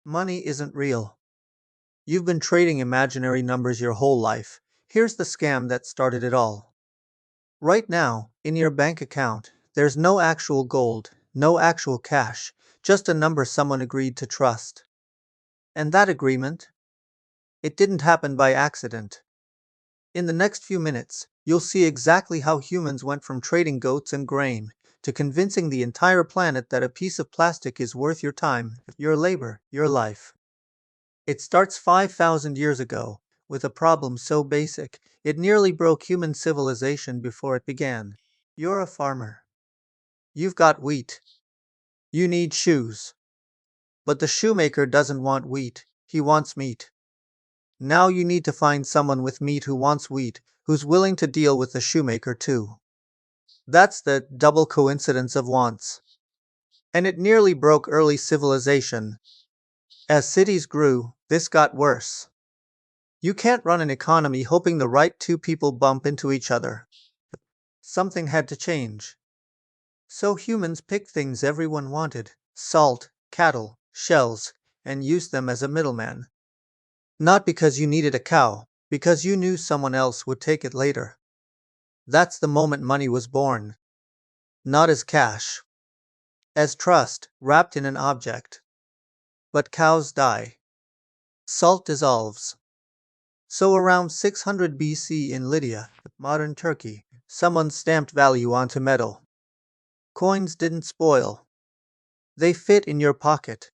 Money isn't real. You've been trading imaginary numbers your whole life. Here's the scam that started it all. Right now, in your bank account, there's no actual gold, no actual cash, just a number someone agreed to trust. And that agreement? It didn't happen by accident. In the next few minutes, you'll see exactly how humans went from trading goats and grain to convincing the entire planet that a piece of plastic is worth your time, your labor, your life. It starts 5,000 years ago, with a problem so basic, it nearly broke human civilization before it began. You're a farmer. You've got wheat. You need shoes. But the shoemaker doesn't want wheat, he wants meat. Now you need to find someone with meat who wants wheat, who's willing to deal with the shoemaker too. That's the double coincidence of wants. And it nearly broke early civilization. As cities grew, this got worse. You can't run an economy hoping the right two people bump into each other. Something had to change. So humans picked things everyone wanted: salt, cattle, shells, and used them as a middleman. Not because you needed a cow, because you knew someone else would take it later. That's the moment money was born. Not as cash, as trust, wrapped in an object. But cows die. Salt dissolves. So around 600 BC in Lydia, modern Turkey, someone stamped value onto metal. Coins didn't spoil. They fit in your pocket.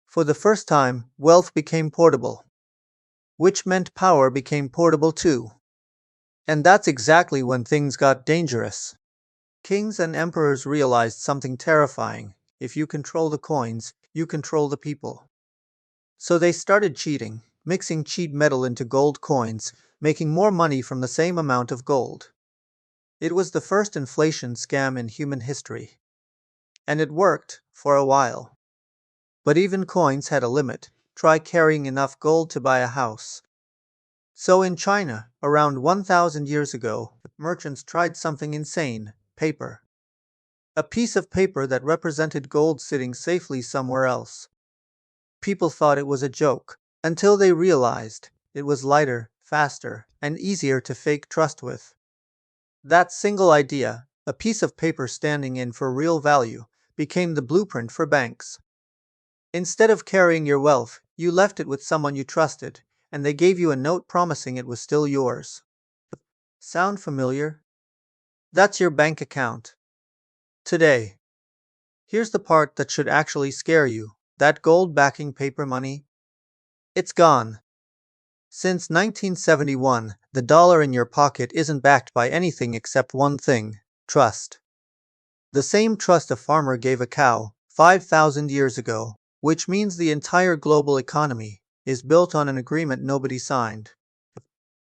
For the first time, wealth became portable. Which meant power became portable too. And that's exactly when things got dangerous. Kings and emperors realized something terrifying. If you control the coins, you control the people. So they started cheating, mixing cheap metal into gold coins, making more money from the same amount of gold. It was the first inflation scam in human history. And it worked for a while. But even coins had a limit. Try carrying enough gold to buy a house. So in China, around 1,000 years ago, merchants tried something insane: paper. A piece of paper that represented gold sitting safely somewhere else. People thought it was a joke, until they realized it was lighter, faster, and easier to fake trust with. That single idea, a piece of paper standing in for real value, became the blueprint for banks. Instead of carrying your wealth, you left it with someone you trusted, and they gave you a note promising it was still yours. Sound familiar? That's your bank account. Today. Here's the part that should actually scare you. That gold backing paper money? It's gone. Since 1971, the dollar in your pocket isn't backed by anything except one thing: trust. The same trust a farmer gave a cow 5,000 years ago, which means the entire global economy is built on an agreement nobody signed.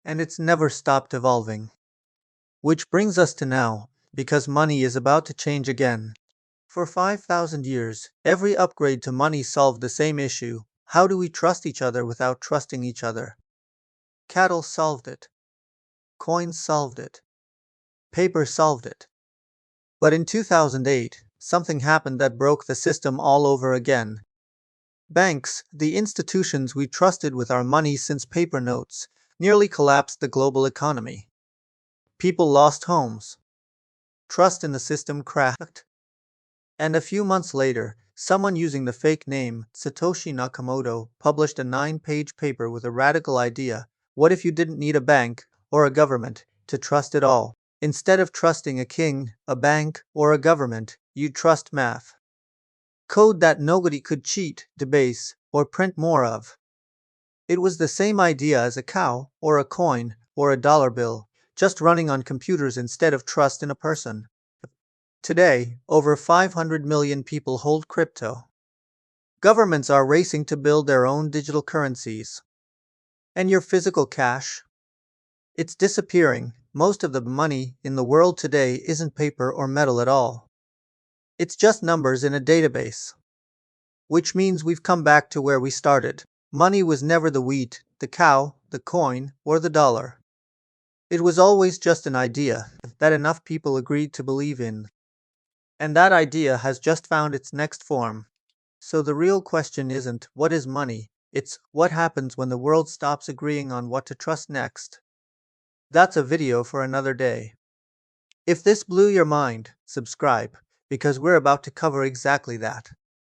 And it's never stopped evolving. Which brings us to now, because money is about to change again. For 5,000 years, every upgrade to money solved the same issue: how do we trust each other without trusting each other? Cattle solved it. Coins solved it. Paper solved it. But in 2008, something happened that broke the system all over again. Banks, the institutions we trusted with our money since paper notes, nearly collapsed the global economy. People lost homes. Trust in the system cracked. And a few months later, someone using the fake name Satoshi Nakamoto published a 9-page paper with a radical idea: what if you didn't need a bank or a government to trust it all? Instead of trusting a king, a bank, or a government, you'd trust math. Code that nobody could cheat, debase, or print more of. It was the same idea as a cow, or a coin, or a dollar bill, just running on computers instead of trust in a person. Today, over 500 million people hold crypto. Governments are racing to build their own digital currencies. And your physical cash? It's disappearing. Most of the money in the world today isn't paper or metal at all. It's just numbers in a database. Which means we've come back to where we started. Money was never the wheat, the cow, the coin, or the dollar. It was always just an idea that enough people agreed to believe in. And that idea has just found its next form. So the real question isn't what is money, it's what happens when the world stops agreeing on what to trust next. That's a video for another day. If this blew your mind, subscribe, because we're about to cover exactly that.